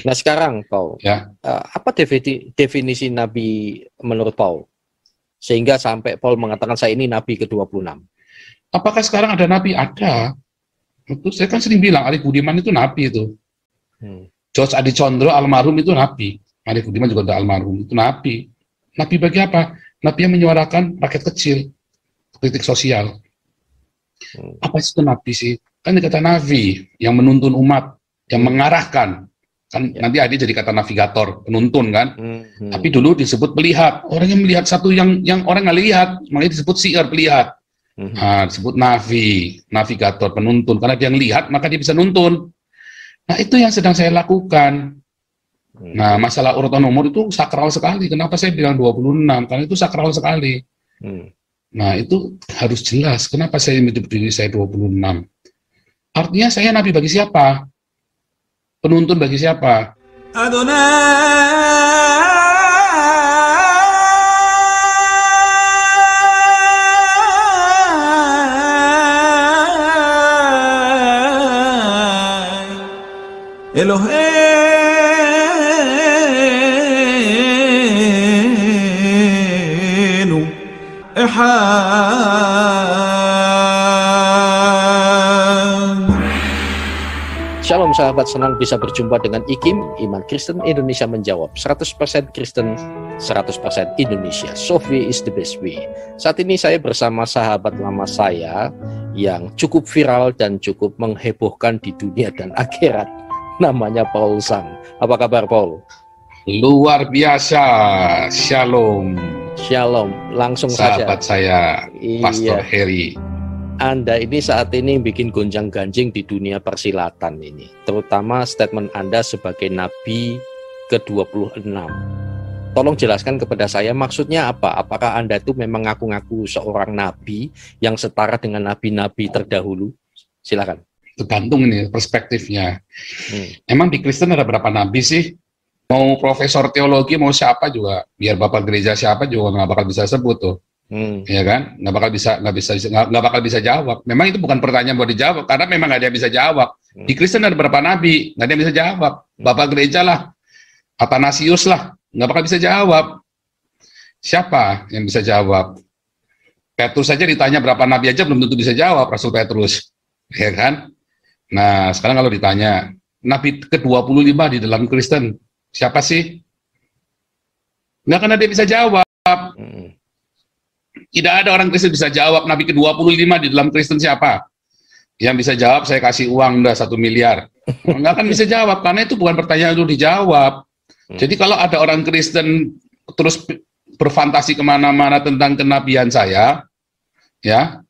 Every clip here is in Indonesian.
Nah sekarang, Paul, Ya, apa definisi nabi menurut Paul? Sehingga sampai Paul mengatakan saya ini nabi ke-26. apakah sekarang ada nabi? Ada. Itu saya kan sering bilang Arif Budiman itu nabi itu. George Adi Condro almarhum itu nabi. Arif Budiman juga ada almarhum itu nabi. Nabi bagi apa? Nabi yang menyuarakan rakyat kecil, kritik sosial. Apa itu nabi sih? Kan dikata navi yang menuntun umat, yang mengarahkan. Kan nanti ada jadi kata navigator, penuntun kan. Tapi dulu disebut melihat. Orang yang melihat satu yang orang nggak lihat, makanya disebut siar, pelihat. Nah, disebut navigator, penuntun. Karena dia yang lihat, maka dia bisa nuntun. Nah, itu yang sedang saya lakukan. Nah, masalah urutan nomor itu sakral sekali. Kenapa saya bilang 26? Karena itu sakral sekali. Nah, itu harus jelas. Kenapa saya menyebut diri saya 26? Artinya saya nabi bagi siapa? Penuntun bagi siapa? Eloheinu Ehad. Shalom sahabat, senang bisa berjumpa dengan IKIM, Iman Kristen Indonesia menjawab. 100% Kristen, 100% Indonesia. Sofi is the best way. Saat ini saya bersama sahabat lama saya yang cukup viral dan cukup menghebohkan di dunia dan akhirat. Namanya Paul Sang. Apa kabar Paul? Luar biasa. Shalom. Shalom. Langsung sahabat saja. Saya, Pastor Heri. Anda ini saat ini bikin gonjang-ganjing di dunia persilatan ini, terutama statement Anda sebagai Nabi ke-26. Tolong jelaskan kepada saya maksudnya apa? Apakah Anda itu memang ngaku-ngaku seorang Nabi yang setara dengan Nabi-Nabi terdahulu? Silakan. Tergantung ini perspektifnya. Emang di Kristen ada berapa Nabi sih? Mau profesor teologi, mau siapa juga, biar bapak gereja siapa juga nggak bakal bisa sebut tuh. Ya kan, nggak bakal bisa jawab. Memang itu bukan pertanyaan buat dijawab, karena memang nggak ada yang bisa jawab. Di Kristen ada berapa nabi, nggak ada yang bisa jawab. Bapak gereja lah, Athanasius lah, nggak bakal bisa jawab. Siapa yang bisa jawab? Petrus saja ditanya berapa nabi aja belum tentu bisa jawab, Rasul Petrus, ya kan? Nah, sekarang kalau ditanya nabi ke-25 di dalam Kristen siapa sih? Nggak akan ada yang bisa jawab. Tidak ada orang Kristen bisa jawab nabi ke-25 di dalam Kristen siapa. Yang bisa jawab saya kasih uang udah 1 miliar. Nggak akan bisa jawab, karena itu bukan pertanyaan untuk dijawab. Jadi kalau ada orang Kristen terus berfantasi kemana-mana tentang kenabian saya, ya,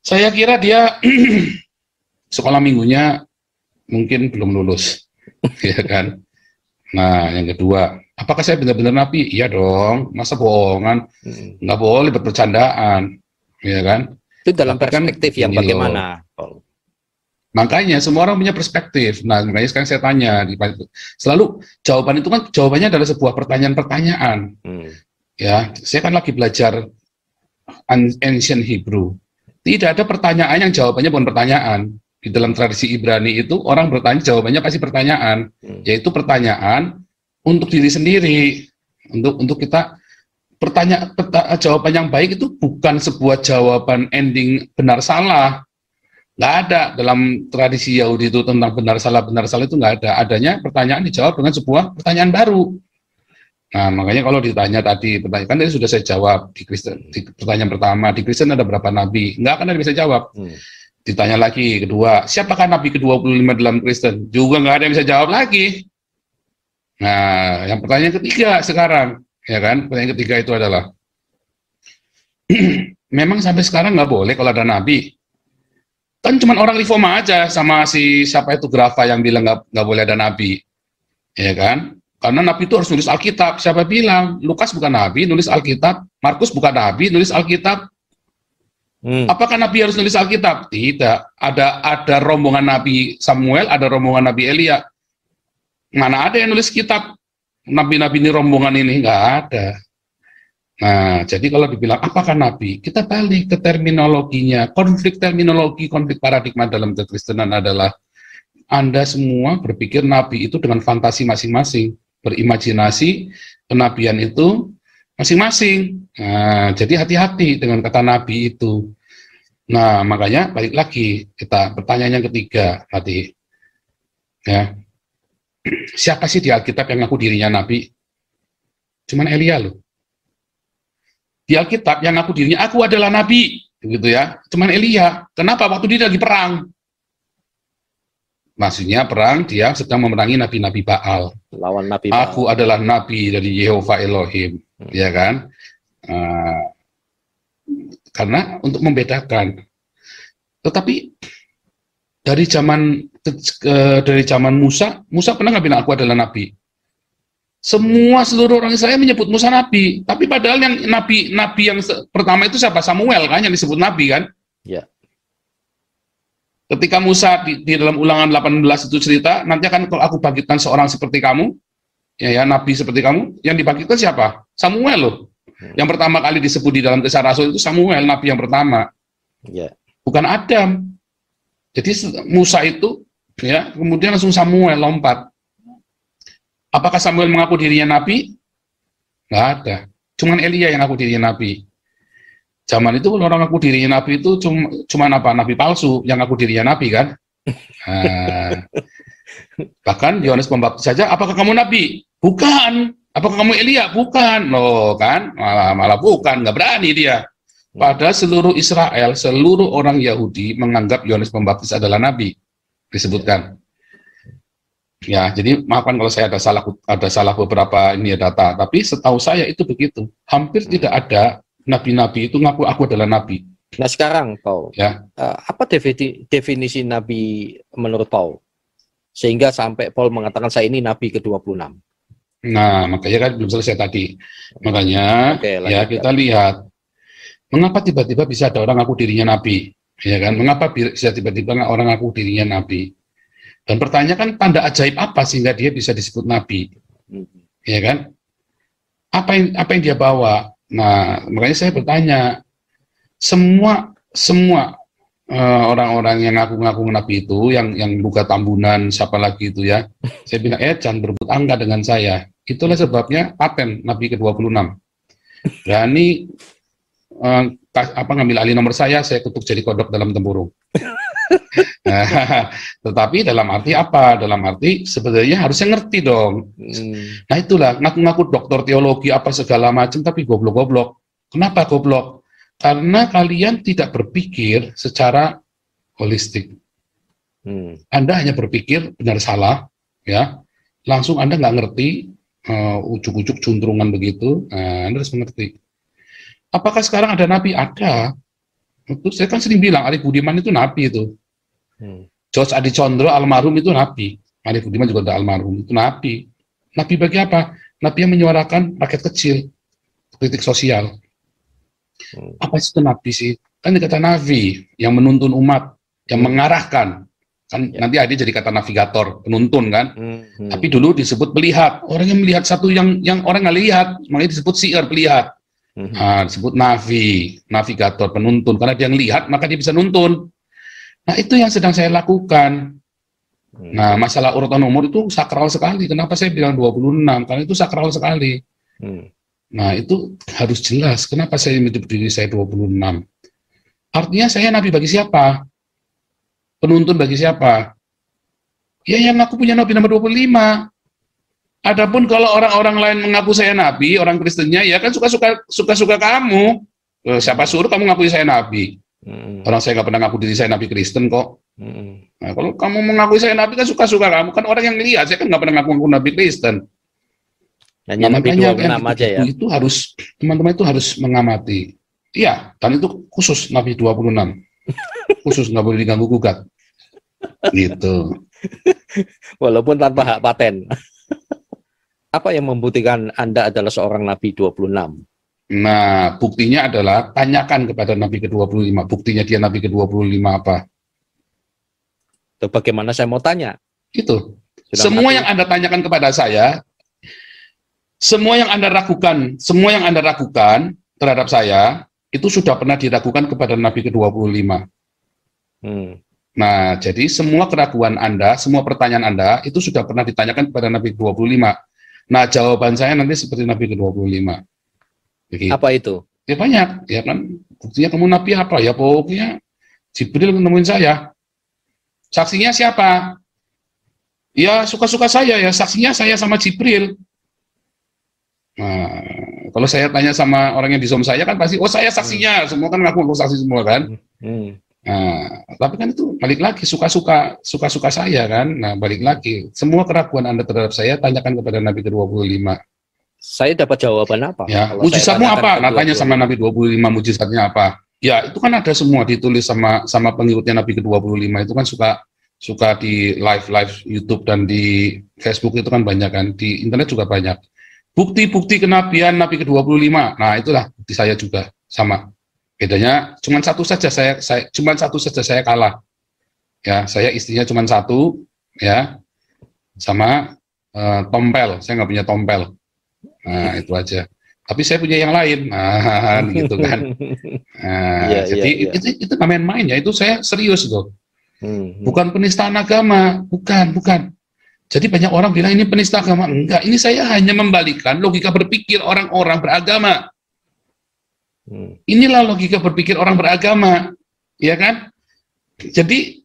saya kira dia sekolah minggunya mungkin belum lulus, ya kan. Nah, yang kedua, apakah saya benar-benar nabi? Iya dong, masa bohongan? Nggak boleh bercandaan, ya kan? Itu dalam perspektif yang bagaimana, Paul? Makanya semua orang punya perspektif. Nah, makanya sekarang saya tanya, selalu jawaban itu kan jawabannya adalah sebuah pertanyaan-pertanyaan. Ya, saya kan lagi belajar ancient Hebrew. Tidak ada pertanyaan yang jawabannya bukan pertanyaan. Di dalam tradisi Ibrani itu orang bertanya, jawabannya pasti pertanyaan, yaitu pertanyaan untuk diri sendiri, untuk kita jawaban yang baik itu bukan sebuah jawaban ending benar salah. Nggak ada dalam tradisi Yahudi itu tentang benar salah itu nggak ada. Adanya pertanyaan dijawab dengan sebuah pertanyaan baru. Nah, makanya kalau ditanya tadi, kan tadi sudah saya jawab di Kristen, di pertanyaan pertama, di Kristen ada berapa nabi? Nggak akan ada bisa jawab. Ditanya lagi, kedua, siapakah nabi ke-25 dalam Kristen? Juga nggak ada yang bisa jawab lagi. Nah, yang pertanyaan ketiga sekarang, ya kan? Pertanyaan ketiga itu adalah, memang sampai sekarang nggak boleh kalau ada nabi. Kan cuma orang reforma aja sama si siapa itu Grafa yang bilang nggak boleh ada nabi, ya kan? Karena nabi itu harus nulis Alkitab. Siapa bilang? Lukas bukan nabi, nulis Alkitab. Markus bukan nabi, nulis Alkitab. Apakah nabi harus nulis Alkitab? Tidak. Ada rombongan Nabi Samuel, ada rombongan Nabi Elia. Mana ada yang nulis kitab? Nabi-nabi ini rombongan ini nggak ada. Nah, jadi kalau dibilang apakah nabi, kita balik ke terminologinya. Konflik terminologi, konflik paradigma dalam kekristenan adalah Anda semua berpikir nabi itu dengan fantasi masing-masing, berimajinasi kenabian itu masing-masing. Nah, jadi hati-hati dengan kata nabi itu. Nah, makanya balik lagi kita pertanyaan yang ketiga tadi. Ya. Siapa sih di Alkitab yang ngaku dirinya nabi? Cuman Elia loh. Di Alkitab yang ngaku dirinya aku adalah nabi, gitu ya. Cuman Elia. Kenapa? Waktu dia lagi perang. Maksudnya perang, dia sedang memerangi nabi-nabi Baal. Lawan nabi Baal. Aku adalah nabi dari Yehova Elohim, ya kan? Karena untuk membedakan. Tetapi dari zaman Musa pernah nggak bilang aku adalah nabi? Seluruh orang Israel menyebut Musa nabi, tapi padahal yang nabi yang pertama itu siapa? Samuel kan yang disebut nabi kan? Ya. Ketika Musa di dalam Ulangan 18 itu cerita, nanti akan kalau aku bangkitkan seorang seperti kamu, ya nabi seperti kamu, yang dibangkitkan siapa? Samuel loh. Yang pertama kali disebut di dalam Kisah Rasul itu Samuel, nabi yang pertama. Ya. Bukan Adam. Jadi Musa itu, ya, kemudian langsung Samuel lompat. Apakah Samuel mengaku dirinya nabi? Nggak ada. Cuman Elia yang ngaku dirinya nabi. Zaman itu orang ngaku dirinya nabi itu cuma apa? Nabi palsu yang ngaku dirinya nabi kan? Bahkan Yohanes Pembaptis saja, apakah kamu nabi? Bukan. Apakah kamu Elia? Bukan. Loh kan? Malah bukan, nggak berani dia. Padahal seluruh Israel, seluruh orang Yahudi menganggap Yohanes Pembaptis adalah nabi. Disebutkan. Ya, jadi maafkan kalau saya ada salah beberapa ini ya data, tapi setahu saya itu begitu. Hampir tidak ada nabi-nabi itu ngaku aku adalah nabi. Nah sekarang, Paul, ya. Apa definisi nabi menurut Paul? Sehingga sampai Paul mengatakan saya ini nabi ke-26. Nah, makanya kan belum selesai tadi. Makanya, ya kita lihat, mengapa tiba-tiba bisa ada orang ngaku dirinya nabi? Ya kan? Mengapa bisa tiba-tiba orang ngaku dirinya nabi? Dan pertanyaan kan tanda ajaib apa sehingga dia bisa disebut nabi? Ya kan? Apa yang dia bawa? Nah, makanya saya bertanya, semua orang-orang yang ngaku-ngaku nabi itu, yang buka tambunan, siapa lagi itu ya, saya bilang, jangan berebut angka dengan saya. Itulah sebabnya paten nabi ke-26. Berani ngambil alih nomor saya kutuk jadi kodok dalam tempurung. Tetapi dalam arti apa? Dalam arti sebenarnya harusnya ngerti dong. Nah itulah, ngaku-ngaku doktor teologi apa segala macam, tapi goblok-goblok. Kenapa goblok? Karena kalian tidak berpikir secara holistik. Anda hanya berpikir benar salah, ya. Langsung Anda nggak ngerti, ujuk-ujuk cuntrungan begitu. Anda harus mengerti. Apakah sekarang ada nabi? Ada. Itu saya kan sering bilang, Arif Budiman itu nabi itu. George Adi Condro almarhum itu nabi. Arif Budiman juga ada almarhum, itu nabi. Nabi bagi apa? Nabi yang menyuarakan rakyat kecil, kritik sosial. Apa itu nabi sih? Kan dikata nabi yang menuntun umat, yang mengarahkan. Kan nanti ada jadi kata navigator, penuntun kan. Tapi dulu disebut pelihat. Orang yang melihat satu yang orang nggak lihat, makanya disebut siar, pelihat. Disebut navigator, penuntun. Karena dia ngelihat, maka dia bisa nuntun. Nah, itu yang sedang saya lakukan. Nah, masalah urutan nomor itu sakral sekali. Kenapa saya bilang 26? Karena itu sakral sekali. Nah, itu harus jelas. Kenapa saya menyebut diri saya 26? Artinya saya nabi bagi siapa? Penuntun bagi siapa? Ya, yang aku punya nabi nomor 25. Adapun kalau orang-orang lain mengaku saya nabi, orang Kristennya, ya kan suka-suka kamu. Siapa suruh kamu ngakui saya nabi? Orang saya nggak pernah ngaku diri saya nabi Kristen kok. Nah, kalau kamu mengakui saya nabi kan suka-suka kamu, kan orang yang lihat, saya kan nggak pernah ngaku nabi Kristen. Hanya nah, nabi 26 aja ya. Itu harus, teman-teman itu harus mengamati. Iya, dan itu khusus nabi 26. Khusus, nggak boleh diganggu gugat. Gitu. Walaupun tanpa hak paten. Apa yang membuktikan Anda adalah seorang nabi 26? Nah, buktinya adalah tanyakan kepada nabi ke-25. Buktinya dia nabi ke-25 apa? Itu bagaimana saya mau tanya? Itu. Semua yang Anda tanyakan kepada saya, semua yang Anda ragukan terhadap saya, itu sudah pernah diragukan kepada nabi ke-25. Nah, jadi semua keraguan Anda, semua pertanyaan Anda itu sudah pernah ditanyakan kepada Nabi ke-25. Nah, jawaban saya nanti seperti Nabi ke-25. Begitu. Apa itu? Ya banyak, ya kan. Buktinya kamu Nabi apa? Ya pokoknya Jibril nemuin saya. Saksinya siapa? Ya suka-suka saya, ya saksinya saya sama Jibril. Nah, kalau saya tanya sama orang yang di Zoom saya kan pasti, oh saya saksinya, semua kan ngaku saksi semua kan. Nah, tapi kan itu balik lagi suka-suka saya kan. Nah, balik lagi semua keraguan Anda terhadap saya tanyakan kepada Nabi ke-25. Saya dapat jawaban apa? Ya, mujizatmu apa? Nah, tanya sama Nabi 25 mujizatnya apa? Ya, itu kan ada semua ditulis sama pengikutnya Nabi ke-25 itu kan suka di live YouTube dan di Facebook itu kan banyak kan, di internet juga banyak. Bukti-bukti kenabian Nabi ke-25. Nah, itulah bukti saya juga sama. Bedanya cuma satu saja saya kalah. Ya, saya istrinya cuma satu ya. Sama tompel, saya nggak punya tompel. Nah, itu aja. Tapi saya punya yang lain. Nah, gitu kan. Nah, jadi itu main-main ya, itu saya serius loh. Bukan penistaan agama, bukan. Jadi banyak orang bilang ini penista agama. Enggak, ini saya hanya membalikan logika berpikir orang-orang beragama. Inilah logika berpikir orang beragama, ya kan? Jadi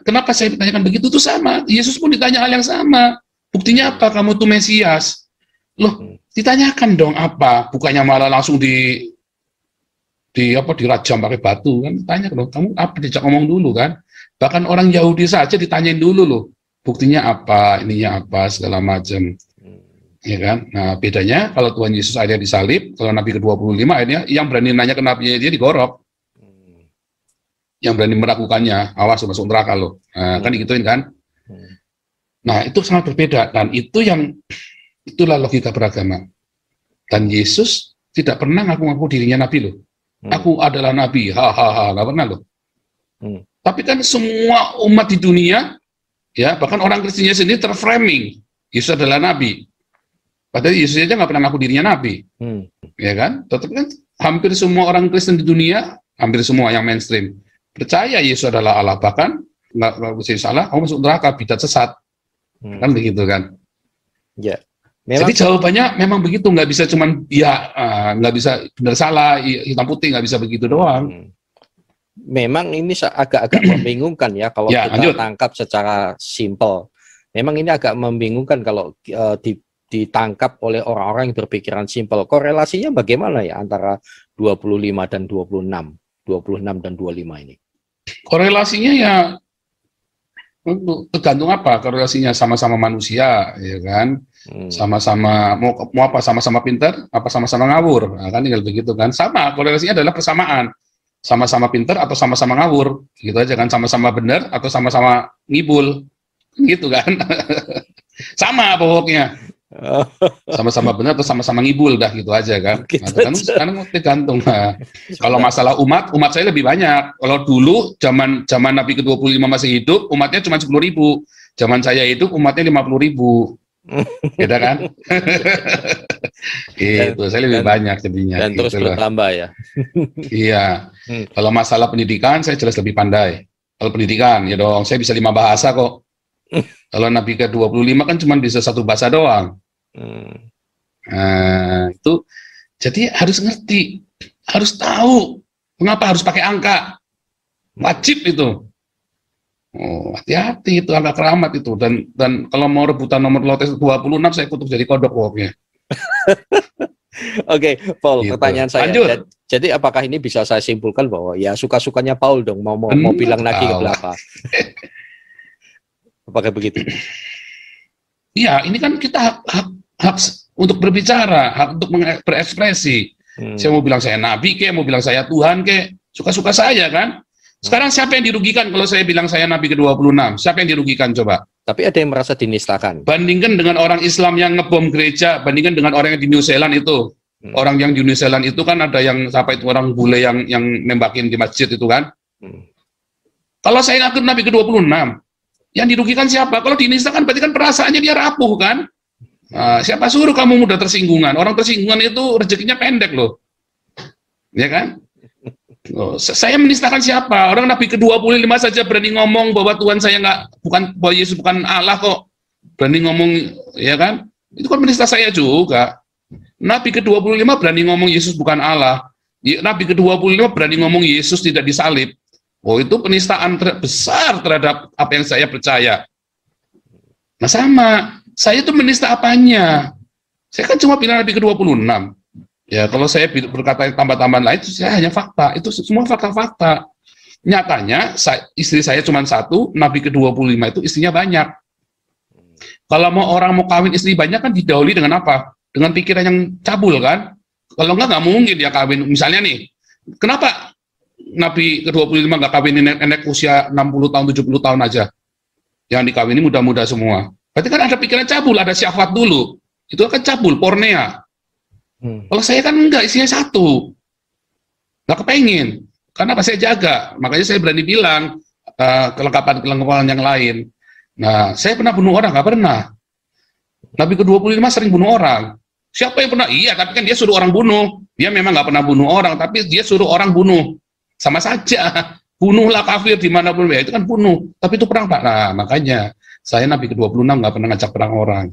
kenapa saya ditanyakan begitu itu sama. Yesus pun ditanya hal yang sama. Buktinya apa? Kamu tuh Mesias. Loh, ditanyakan dong apa? Bukannya malah langsung dirajam pakai batu kan? Tanya dong, kamu apa? Dijak ngomong dulu kan? Bahkan orang Yahudi saja ditanyain dulu loh. Buktinya apa, ininya apa, segala macam. Ya kan? Nah, bedanya kalau Tuhan Yesus akhirnya disalib, kalau Nabi ke-25 akhirnya yang berani nanya ke Nabi dia digorok. Yang berani meragukannya, awas masuk neraka loh. Nah, kan digituin kan? Nah, itu sangat berbeda dan itulah logika beragama. Dan Yesus tidak pernah ngaku-ngaku dirinya Nabi loh. Aku adalah Nabi, nggak pernah loh. Tapi kan semua umat di dunia, ya bahkan orang Kristennya sendiri terframing Yesus adalah Nabi. Padahal Yesus aja nggak pernah ngaku dirinya Nabi, ya kan? Tetapi kan hampir semua orang Kristen di dunia, hampir semua yang mainstream percaya Yesus adalah Allah. Bahkan nggak bisa salah, kamu masuk neraka, bidat sesat, kan begitu kan? Ya. Memang, jadi jawabannya memang begitu, nggak bisa cuman nggak bisa benar salah, hitam putih, nggak bisa begitu doang. Memang ini agak-agak membingungkan ya kalau kita tangkap secara simpel. Memang ini agak membingungkan kalau ditangkap oleh orang-orang yang berpikiran simpel. Korelasinya bagaimana ya antara 25 dan 26 dan 25 ini? Korelasinya ya tergantung apa korelasinya, sama-sama manusia, ya kan? Sama-sama mau apa, sama-sama pintar, apa sama-sama ngawur, nah, kan tinggal begitu kan? Sama, korelasinya adalah persamaan, sama-sama pintar atau sama-sama ngawur, gitu aja kan? Sama-sama benar atau sama-sama ngibul, gitu kan? Sama pokoknya, sama-sama benar atau sama-sama ngibul, dah gitu aja kan? Gitu nah, kan sekarang tergantung. Nah, kalau masalah umat saya lebih banyak. Kalau dulu zaman Nabi ke-25 masih hidup, umatnya cuma 10.000. Zaman saya hidup umatnya 50.000. Beda kan? Gitu, saya lebih banyak jadinya. Dan terus bertambah ya. Iya. Kalau masalah pendidikan saya jelas lebih pandai. Kalau pendidikan ya dong, saya bisa 5 bahasa kok. Kalau Nabi ke-25 kan cuma bisa 1 bahasa doang. Nah, itu jadi harus ngerti, harus tahu mengapa harus pakai angka. Wajib itu. Oh, hati-hati itu angka keramat itu, dan kalau mau rebutan nomor lotes 26 saya kutuk jadi kodok pokoknya. Oke, Paul, gitu. Pertanyaan saya. Lanjut. Jadi apakah ini bisa saya simpulkan bahwa ya suka-sukanya Paul dong mau bilang lagi ke berapa? Apakah begitu? Iya, ini kan kita hak untuk berbicara, hak untuk berekspresi. Saya mau bilang saya nabi kek, mau bilang saya Tuhan kek, suka-suka saya kan. Sekarang siapa yang dirugikan kalau saya bilang saya Nabi ke-26? Siapa yang dirugikan coba? Tapi ada yang merasa dinistakan. Bandingkan dengan orang Islam yang ngebom gereja, bandingkan dengan orang yang di New Zealand itu. Orang yang di New Zealand itu kan ada yang siapa itu orang bule yang nembakin di masjid itu kan. Kalau saya ngaku Nabi ke-26, yang dirugikan siapa? Kalau dinistakan berarti kan perasaannya dia rapuh kan. Siapa suruh kamu mudah tersinggungan? Orang tersinggungan itu rezekinya pendek loh. Ya kan? Oh, saya menistakan siapa? Orang Nabi ke-25 saja berani ngomong bahwa Tuhan saya bahwa Yesus bukan Allah kok. Berani ngomong, ya kan? Itu kan menista saya juga. Nabi ke-25 berani ngomong Yesus bukan Allah. Nabi ke-25 berani ngomong Yesus tidak disalib. Oh, itu penistaan besar terhadap apa yang saya percaya. Nah sama, saya itu menista apanya? Saya kan cuma bilang Nabi ke-26. Ya, kalau saya berkata tambah-tambahan lain, itu saya hanya fakta. Itu semua fakta-fakta. Nyatanya, istri saya cuma satu, Nabi ke-25 itu istrinya banyak. Kalau orang mau kawin istri banyak kan didahului dengan apa? Dengan pikiran yang cabul kan? Kalau nggak mungkin dia kawin. Misalnya nih, kenapa Nabi ke-25 nggak kawin nenek usia 60 tahun, 70 tahun aja? Yang dikawini muda-muda semua. Berarti kan ada pikiran cabul, ada syahwat dulu. Itu kan cabul, pornea. Kalau saya kan enggak, isinya satu. Nggak kepengen. Karena apa? Saya jaga. Makanya saya berani bilang kelengkapan-kelengkapan yang lain. Nah, saya pernah bunuh orang? Nggak pernah. Nabi ke-25 sering bunuh orang. Siapa yang pernah? Iya, tapi kan dia suruh orang bunuh. Dia memang nggak pernah bunuh orang, tapi dia suruh orang bunuh. Sama saja. Bunuhlah kafir dimanapun. Ya, itu kan bunuh. Tapi itu perang, Pak. Nah, makanya saya Nabi ke-26 nggak pernah ngajak perang orang.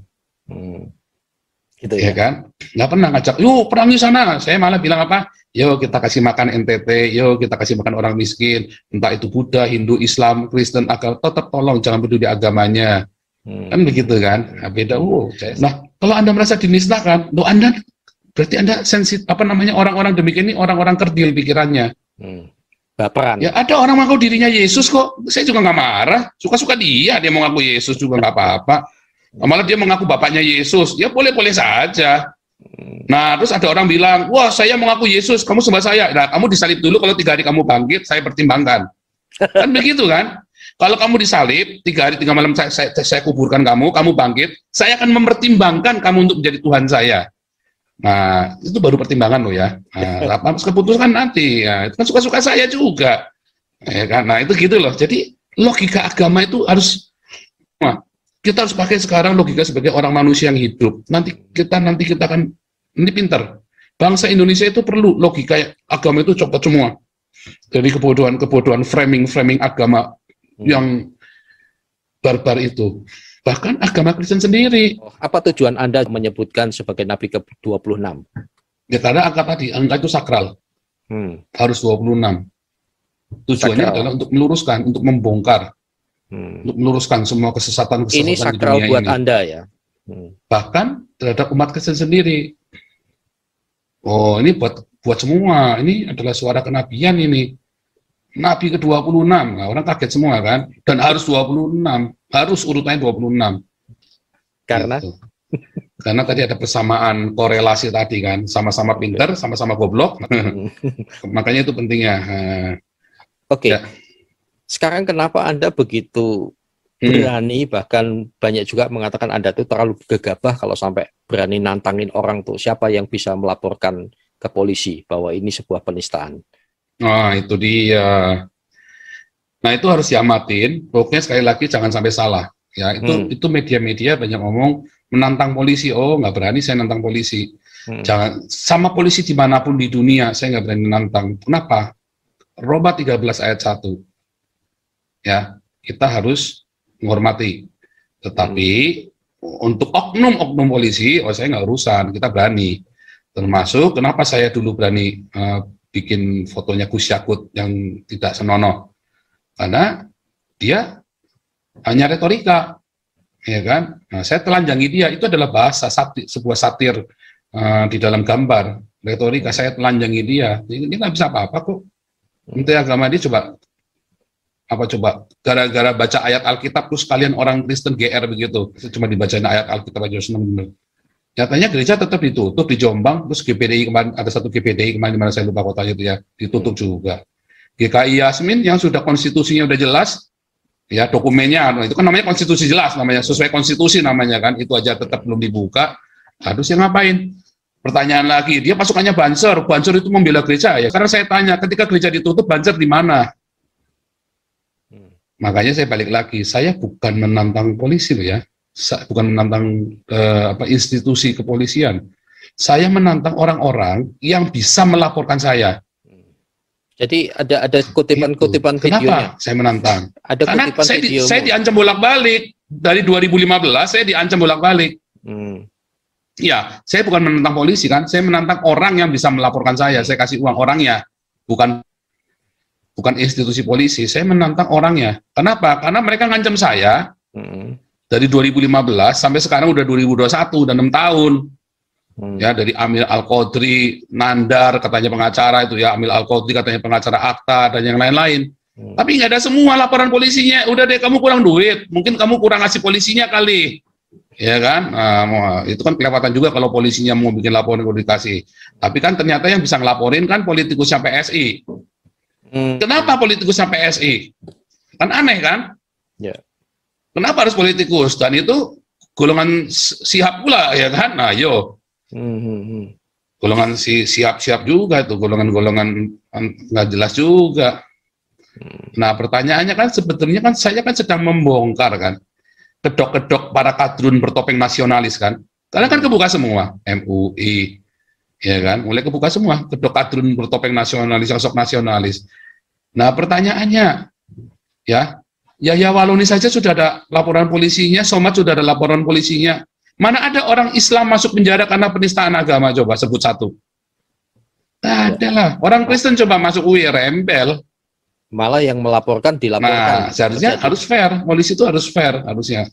Gitu ya kan? Nggak pernah ngajak, yuk perang di sana. Saya malah bilang apa? Yuk kita kasih makan NTT, yuk kita kasih makan orang miskin, entah itu Buddha, Hindu, Islam, Kristen, agama, tetap tolong jangan peduli agamanya. Kan begitu kan? Nah, beda. Nah, kalau Anda merasa dinistakan, Anda berarti Anda sensitif, orang-orang demikian ini orang-orang kerdil pikirannya. Baperan. Ya ada orang mengaku dirinya Yesus kok. Saya juga nggak marah. Suka-suka dia mengaku Yesus juga nggak apa-apa. Malah dia mengaku bapaknya Yesus, ya boleh-boleh saja. Nah, terus ada orang bilang, wah saya mengaku Yesus, kamu sembah saya. Nah, kamu disalib dulu, kalau 3 hari kamu bangkit, saya pertimbangkan. Kan begitu kan? Kalau kamu disalib, 3 hari 3 malam saya kuburkan kamu bangkit, saya akan mempertimbangkan kamu untuk menjadi Tuhan saya. Nah, itu baru pertimbangan loh ya. Nah, keputusan nanti, ya, itu kan suka-suka saya juga. Ya kan? Nah, itu gitu loh. Jadi, logika agama itu harus... kita harus pakai sekarang logika sebagai orang manusia yang hidup. Nanti kita akan ini pintar. Bangsa Indonesia itu perlu logika agama itu copot semua. Dari kebodohan framing agama yang barbar itu. Bahkan agama Kristen sendiri. Apa tujuan Anda menyebutkan sebagai Nabi ke-26? Ya karena angka itu sakral. Harus 26. Tujuannya sakral adalah untuk meluruskan, untuk membongkar. Untuk meluruskan semua kesesatan ini sakral di dunia buat ini. Anda ya. Bahkan terhadap umat Kristen sendiri. Oh, ini buat semua. Ini adalah suara kenabian ini. Nabi ke-26. Nah, orang kaget semua kan. Dan harus 26. Harus urutannya 26. Karena? Gitu. Karena tadi ada persamaan korelasi tadi kan. Sama-sama pinter, sama-sama goblok. Makanya itu pentingnya. Oke. Ya. Sekarang kenapa Anda begitu berani, bahkan banyak juga mengatakan Anda itu terlalu gegabah kalau sampai berani nantangin orang tuh, siapa yang bisa melaporkan ke polisi bahwa ini sebuah penistaan? Nah, itu dia. Nah, itu harus diamatin. Pokoknya sekali lagi jangan sampai salah. Ya, itu media-media banyak ngomong menantang polisi. Oh, nggak berani saya nantang polisi. Jangan, sama polisi dimanapun di dunia saya nggak berani nantang. Kenapa? Roma 13 ayat 1. Ya, kita harus menghormati. Tetapi untuk oknum-oknum polisi, saya nggak urusan, kita berani. Termasuk kenapa saya dulu berani bikin fotonya Gus Yakut yang tidak senonoh, karena dia hanya retorika, ya kan? Nah, saya telanjangi dia, itu adalah bahasa sebuah satir di dalam gambar retorika. Saya telanjangi dia, ini nggak bisa apa-apa kok. Menteri Agama dia coba gara-gara baca ayat Alkitab terus kalian orang Kristen GR begitu, cuma dibacain ayat Alkitab aja seneng bener. Nyatanya gereja tetap ditutup di Jombang, terus GPDI kemarin ada satu GPDI kemarin dimana saya lupa kotanya itu ya, ditutup juga. GKI Yasmin yang sudah konstitusinya udah jelas, ya dokumennya itu kan namanya konstitusi jelas, namanya sesuai konstitusi namanya kan, itu aja tetap belum dibuka. Harus yang ngapain? Pertanyaan lagi, dia pasukannya Banser itu membela gereja ya? Karena saya tanya, ketika gereja ditutup Banser di mana? Makanya saya balik lagi, saya bukan menantang polisi loh ya, bukan menantang institusi kepolisian. Saya menantang orang-orang yang bisa melaporkan saya. Jadi ada kutipan-kutipan videonya. Kenapa saya menantang? Ada Karena kutipan video. saya diancam bolak-balik dari 2015. Saya diancam bolak-balik. Ya, saya bukan menantang polisi kan. Saya menantang orang yang bisa melaporkan saya. Saya kasih uang orangnya, bukan institusi polisi. Saya menantang orangnya. Kenapa? Karena mereka ngancam saya dari 2015 sampai sekarang udah 2021 dan 6 tahun. Ya, dari Amil Al-Qodri, Nandar katanya pengacara itu ya, Amil Al-Qodri katanya pengacara akta dan yang lain-lain. Tapi nggak ada semua laporan polisinya. Udah deh, kamu kurang duit, mungkin kamu kurang ngasih polisinya kali, ya kan? Itu kan kelewatan juga kalau polisinya mau bikin laporan komunikasi. Tapi kan ternyata yang bisa ngelaporin kan politikusnya PSI. Kenapa politikusnya PSI? Kan aneh kan? Kenapa harus politikus? Dan itu golongan Syihab pula, ya kan? Nah, golongan siap juga itu, golongan-golongan nggak jelas juga. Nah, pertanyaannya kan sebetulnya kan saya kan sedang membongkar kan kedok-kedok para kadrun bertopeng nasionalis kan, karena kan kebuka semua MUI, ya kan, mulai kebuka semua kedok kadrun bertopeng nasionalis, sosok nasionalis. Nah, pertanyaannya ya Waloni saja sudah ada laporan polisinya, Somad sudah ada laporan polisinya. Mana ada orang Islam masuk penjara karena penistaan agama? Coba sebut satu. Tak ada lah. Orang Kristen coba masuk UI rempel. Malah yang melaporkan dilaporkan. Nah, seharusnya harus fair. Polisi itu harus fair harusnya.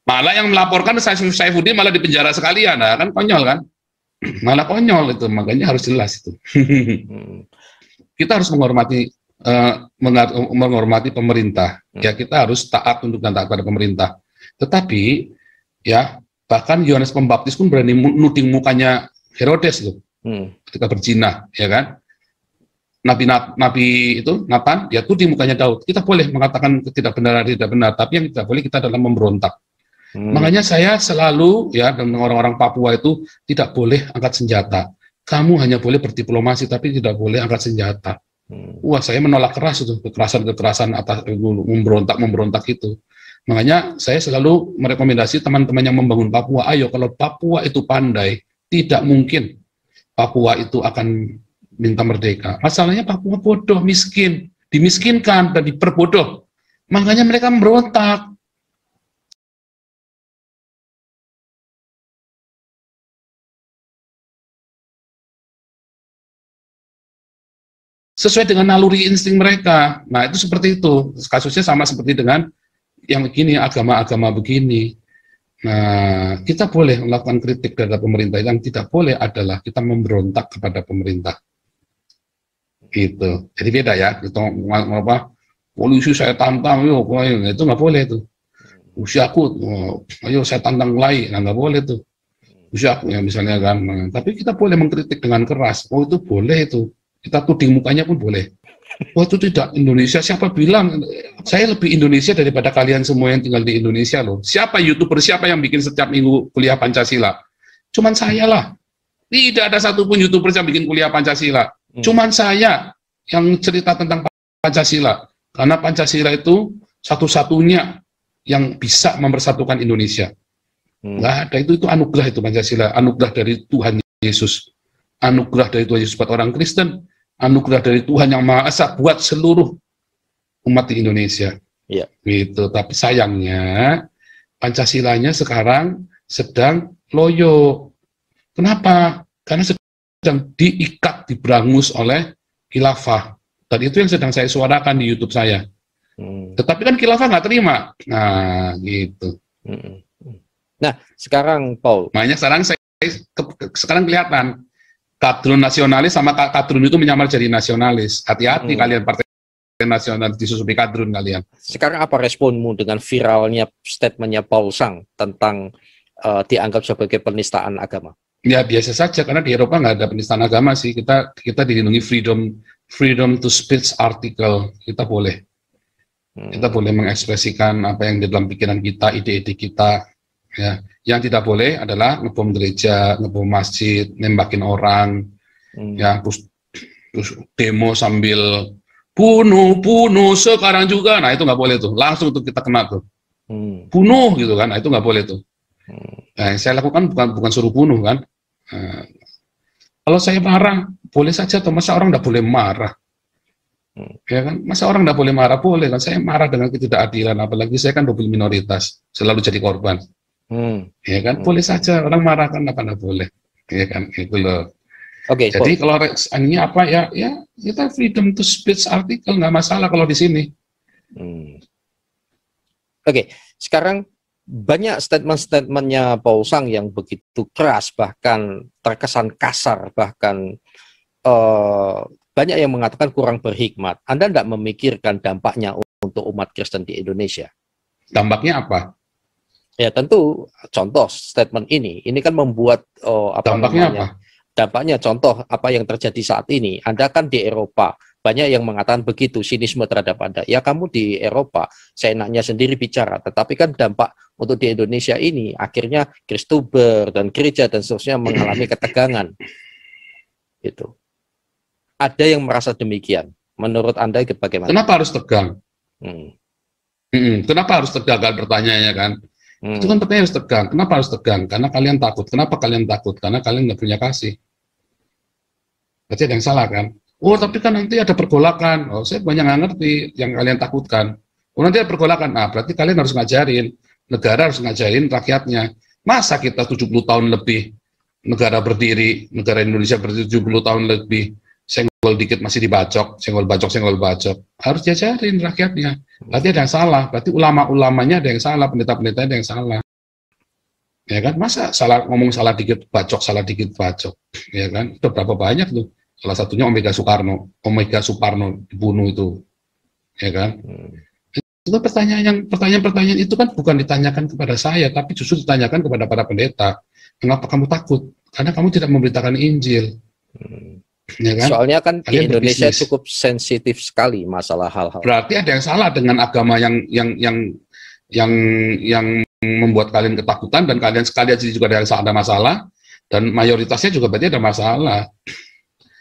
Malah yang melaporkan Saifuddin malah di penjara sekalian. Nah, kan konyol kan? Malah konyol itu. Makanya harus jelas itu. Kita harus menghormati pemerintah. Ya, kita harus taat untuk dan taat pada pemerintah. Tetapi ya, bahkan Yohanes Pembaptis pun berani nuding mukanya Herodes loh, ketika berzina, ya kan? Nabi itu Nathan, ya tuding mukanya Daud. Kita boleh mengatakan tidak benar, tapi yang tidak boleh kita adalah memberontak. Makanya saya selalu ya, dan orang-orang Papua itu tidak boleh angkat senjata. Kamu hanya boleh berdiplomasi, tapi tidak boleh angkat senjata. Wah, saya menolak keras itu kekerasan atas memberontak itu. Makanya saya selalu merekomendasi teman-teman yang membangun Papua, ayo kalau Papua itu pandai, tidak mungkin Papua itu akan minta merdeka. Masalahnya Papua bodoh, miskin, dimiskinkan dan diperbodoh. Makanya mereka memberontak. Sesuai dengan naluri insting mereka. Nah, itu seperti itu. Kasusnya sama seperti dengan yang begini, agama-agama begini. Nah, kita boleh melakukan kritik terhadap pemerintah. Yang tidak boleh adalah kita memberontak kepada pemerintah. Gitu. Jadi beda ya. Kita apa? Polisi saya tantang, itu nggak boleh tuh. Usiaku, ayo saya tantang mulai, nggak boleh tuh. Usiaku ya misalnya kan. Nah, tapi kita boleh mengkritik dengan keras. Oh itu boleh itu. Kita tuding mukanya pun boleh. Oh itu tidak Indonesia, siapa bilang saya lebih Indonesia daripada kalian semua yang tinggal di Indonesia loh. Siapa YouTuber, siapa yang bikin setiap minggu kuliah Pancasila? Cuman saya lah. Tidak ada satupun YouTuber yang bikin kuliah Pancasila. Cuman saya yang cerita tentang Pancasila. Karena Pancasila itu satu-satunya yang bisa mempersatukan Indonesia. Nggak ada, itu anugerah itu Pancasila. Anugerah dari Tuhan Yesus. Anugerah dari Tuhan Yesus buat orang Kristen. Anugerah dari Tuhan yang Maha Esa buat seluruh umat di Indonesia. Iya. Gitu. Tapi sayangnya Pancasilanya sekarang sedang loyo. Kenapa? Karena sedang diikat, diberangus oleh khilafah. Dan itu yang sedang saya suarakan di YouTube saya. Tetapi kan khilafah nggak terima. Nah, gitu. Nah, sekarang Paul. Makanya sekarang kelihatan kadrun nasionalis sama kadrun itu menyamar jadi nasionalis. Hati-hati kalian partai nasionalis disusupi kadrun kalian. Sekarang apa responmu dengan viralnya statementnya Paul Sang tentang dianggap sebagai penistaan agama? Ya biasa saja, karena di Eropa nggak ada penistaan agama sih. Kita dilindungi freedom to speech article. Kita boleh mengekspresikan apa yang di dalam pikiran kita, ide-ide kita. Ya, yang tidak boleh adalah ngebom gereja, ngebom masjid, nembakin orang, ya terus demo sambil bunuh sekarang juga. Nah itu nggak boleh tuh, langsung tuh kita kena tuh, bunuh gitu kan. Nah itu nggak boleh tuh. Nah, yang saya lakukan bukan suruh bunuh kan. Kalau saya marah, boleh saja, atau masa orang nggak boleh marah? Ya kan, masa orang nggak boleh marah? Boleh kan, saya marah dengan ketidakadilan, apalagi saya kan double minoritas, selalu jadi korban. Ya kan, boleh saja orang marah kan, apa nggak boleh? Ya kan, itu loh. Jadi kalau ini apa ya kita freedom to speech artikel, nggak masalah kalau di sini. Sekarang banyak statement-statementnya Paul Sang yang begitu keras, bahkan terkesan kasar, bahkan banyak yang mengatakan kurang berhikmat. Anda tidak memikirkan dampaknya untuk umat Kristen di Indonesia? Dampaknya apa? Ya tentu, contoh statement ini kan membuat dampaknya apa? Dampaknya contoh apa yang terjadi saat ini. Anda kan di Eropa, banyak yang mengatakan begitu, sinisme terhadap Anda. Ya kamu di Eropa, seenaknya sendiri bicara. Tetapi kan dampak untuk di Indonesia ini, akhirnya Kristuber dan gereja dan seterusnya mengalami ketegangan. Gitu. Ada yang merasa demikian. Menurut Anda bagaimana? Kenapa harus tegang? Kenapa harus tegang? Kan pertanyaannya kan. Itu kan pertanyaan harus tegang. Kenapa harus tegang? Karena kalian takut. Kenapa kalian takut? Karena kalian nggak punya kasih. Berarti ada yang salah kan? Oh, tapi kan nanti ada pergolakan. Oh, saya banyak nggak ngerti yang kalian takutkan. Oh, nanti ada pergolakan. Nah, berarti kalian harus ngajarin. Negara harus ngajarin rakyatnya. Masa kita 70 tahun lebih negara berdiri, negara Indonesia berdiri 70 tahun lebih, senggol dikit masih dibacok, senggol bacok. Harus diajarin rakyatnya. Berarti ada yang salah. Berarti ulama-ulamanya ada yang salah, pendeta-pendetanya ada yang salah. Ya kan? Masa ngomong salah dikit bacok. Ya kan? Itu berapa banyak tuh. Salah satunya Omega Suparno dibunuh itu. Ya kan? Itu pertanyaan itu kan bukan ditanyakan kepada saya, tapi justru ditanyakan kepada para pendeta. Kenapa kamu takut? Karena kamu tidak memberitakan Injil. Ya kan? Soalnya kan di Indonesia cukup sensitif sekali masalah hal-hal. Berarti ada yang salah dengan agama yang membuat kalian ketakutan, dan kalian sekalian juga ada masalah, dan mayoritasnya juga berarti ada masalah.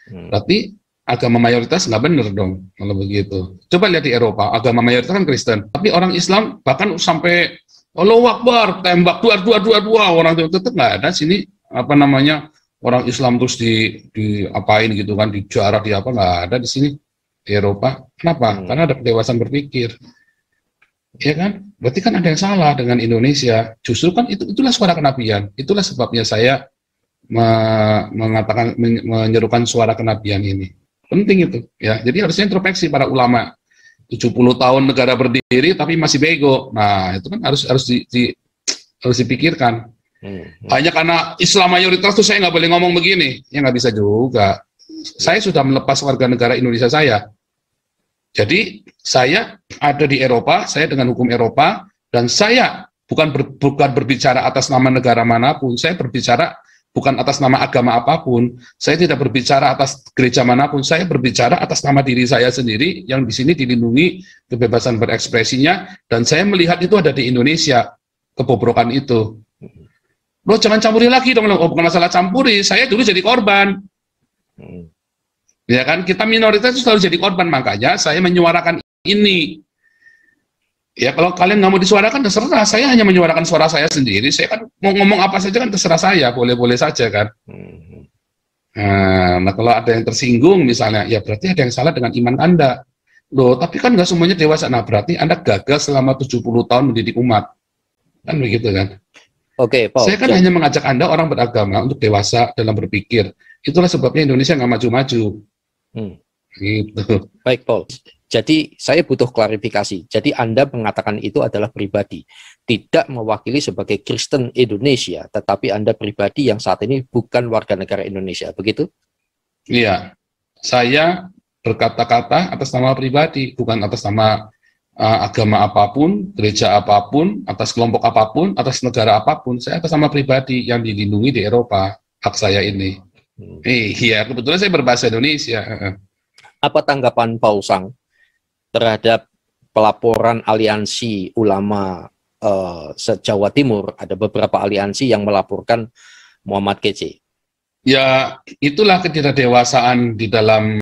Berarti agama mayoritas nggak benar dong kalau begitu. Coba lihat di Eropa, agama mayoritas kan Kristen, tapi orang Islam bahkan sampai Allahu Akbar, tembak dua orang itu tetap nggak ada sini orang Islam terus diapain gitu kan, dijarah di apa, nggak ada di sini di Eropa. Kenapa? Karena ada kedewasaan berpikir. Ya kan? Berarti kan ada yang salah dengan Indonesia. Justru kan itulah suara kenabian. Itulah sebabnya saya menyerukan suara kenabian ini. Penting itu, ya. Jadi harusnya introspeksi para ulama. 70 tahun negara berdiri tapi masih bego. Nah, itu kan harus dipikirkan. Hanya karena Islam mayoritas tuh saya nggak boleh ngomong begini. Ya nggak bisa juga. Saya sudah melepas warga negara Indonesia saya. Jadi saya ada di Eropa, saya dengan hukum Eropa, dan saya bukan berbicara atas nama negara manapun. Saya berbicara bukan atas nama agama apapun. Saya tidak berbicara atas gereja manapun. Saya berbicara atas nama diri saya sendiri yang di sini dilindungi kebebasan berekspresinya, dan saya melihat itu ada di Indonesia, kebobrokan itu. Loh, jangan campuri lagi dong. Oh, bukan masalah campuri, saya dulu jadi korban. Ya kan, kita minoritas itu selalu jadi korban, makanya saya menyuarakan ini. Ya, kalau kalian nggak mau disuarakan, terserah. Saya hanya menyuarakan suara saya sendiri. Saya kan mau ngomong apa saja kan terserah saya, boleh-boleh saja kan. Nah, kalau ada yang tersinggung misalnya, ya berarti ada yang salah dengan iman Anda. Loh, tapi kan nggak semuanya dewasa. Nah, berarti Anda gagal selama 70 tahun mendidik umat. Kan begitu kan. Oke, Paul. Saya kan hanya mengajak Anda orang beragama untuk dewasa dalam berpikir. Itulah sebabnya Indonesia nggak maju-maju. Gitu. Baik, Paul. Jadi saya butuh klarifikasi. Jadi Anda mengatakan itu adalah pribadi, tidak mewakili sebagai Kristen Indonesia, tetapi Anda pribadi yang saat ini bukan warga negara Indonesia, begitu? Iya, saya berkata-kata atas nama pribadi, bukan atas nama agama apapun, gereja apapun, atas kelompok apapun, atas negara apapun. Saya atas nama pribadi yang dilindungi di Eropa, hak saya ini. Iya, kebetulan saya berbahasa Indonesia. Apa tanggapan Paul Sang terhadap pelaporan aliansi ulama se-Jawa Timur? Ada beberapa aliansi yang melaporkan Muhammad Kc. Ya, itulah ketidakdewasaan di dalam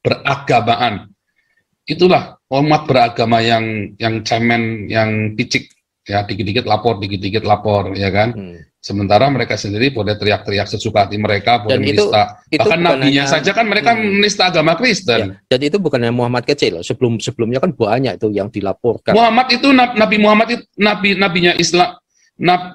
beragamaan. Itulah umat beragama yang cemen, yang picik, ya dikit-dikit lapor, ya kan. Sementara mereka sendiri boleh teriak-teriak sesuka hati mereka, boleh menista. Bahkan nabinya saja kan mereka menista agama Kristen. Ya, dan itu bukannya Muhammad kecil, sebelumnya kan banyak itu yang dilaporkan. Muhammad itu Nabi Muhammad itu nabinya Islam,